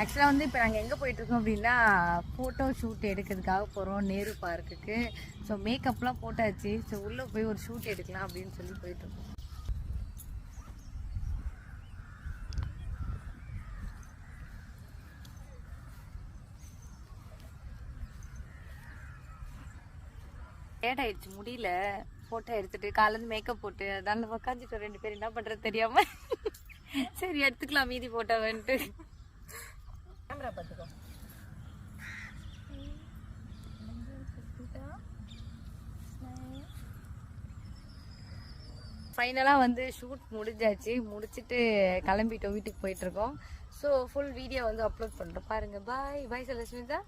ஆக்சுவலாக வந்து இப்போ நாங்கள் எங்கே போயிட்டுருக்கோம் அப்படின்னா ஃபோட்டோ ஷூட் எடுக்கிறதுக்காக போகிறோம் நேரு பார்க்குக்கு. ஸோ மேக்கப்லாம் போட்டாச்சு. ஸோ உள்ளே போய் ஒரு ஷூட் எடுக்கலாம் அப்படின்னு சொல்லி போயிட்டுருக்கோம். லேட் ஆயிடுச்சு, முடியல. ஃபோட்டோ எடுத்துட்டு காலேருந்து மேக்கப் போட்டு அதனால உட்காந்துட்டு 2 பேர் என்ன பண்ணுறது தெரியாம சரி எடுத்துக்கலாம் மீதி ஃபோட்டோவன்ட்டு. கேமரா பார்த்துக்கோ. ஃபைனலாக வந்து ஷூட் முடிஞ்சாச்சு. முடிச்சுட்டு கிளம்பிட்டோம், வீட்டுக்கு போயிட்டுருக்கோம். ஸோ ஃபுல் வீடியோ வந்து அப்லோட் பண்ணுறோம் பாருங்கள். பாய் பாய் சொல்ல ஸ்மிதா.